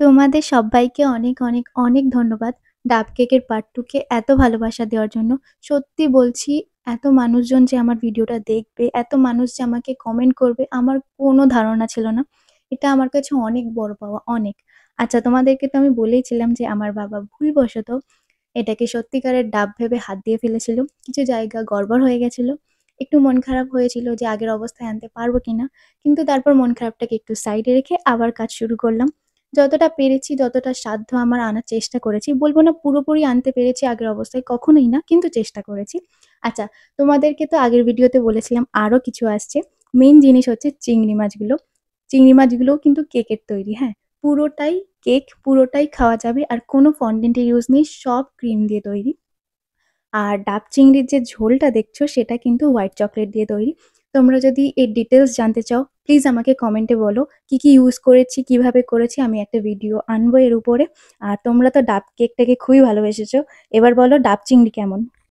তোমাদের সব্বাইকে অনেক, অনেক, অনেক ধন্যবাদ ডাব কেকের পার্ট 2 কে এত ভালোবাসা দেওয়ার জন্য। সত্যি বলছি, এত মানুষজন যে আমার ভিডিওটা দেখবে, এত মানুষ যে আমাকে কমেন্ট করবে, আমার কোনো ধারণা ছিল না। এটা আমার কাছে অনেক বড় পাওয়া, অনেক। আচ্ছা, তোমাদেরকে তো আমি বলেইছিলাম যে আমার বাবা ভুলবশত এটাকে সত্যিকারের ডাব ভেবে হাত দিয়ে ফেলেছিল। কিছু জায়গা গড়বড় হয়ে গেছিল। একটু মন খারাপ হয়েছিল যে আগের অবস্থায় আনতে পারবো কিনা। কিন্তু তারপর মন খারাপটাকে একটু সাইডে রেখে আবার কাজ শুরু করলাম। যতটা পেরেছি, যতটা সাধ্য আমার আনার চেষ্টা করেছি। বলব না পুরোপুরি আনতে পেরেছি আগের অবস্থায়, কখনোই না, কিন্তু চেষ্টা করেছি। আচ্ছা, তোমাদেরকে তো আগের ভিডিওতে বলেছিলাম আরো কিছু আসছে। মেইন জিনিস হচ্ছে চিংড়ি মাছগুলো। চিংড়ি মাছগুলোও কিন্তু কেকের তৈরি, হ্যাঁ? পুরোটাই কেক, পুরোটাই খাওয়া যাবে আর কোনো ফন্ডেন্ট এর ইউজ নেই, সব ক্রিম দিয়ে তৈরি। আর ডাব চিংড়ির যে ঝোলটা দেখছো সেটা কিন্তু হোয়াইট চকলেট দিয়ে তৈরি। তোমরা যদি এর ডিটেলস জানতে চাও প্লিজ আমাকে কমেন্টে বলো কি কি ইউজ করেছি, কিভাবে করেছি, আমি একটা ভিডিও আনবো এর উপরে। আর তোমরা তো ডাব কেকটাকে খুবই ভালোবেসেছো, এবার বলো ডাব চিংড়ি কেমন?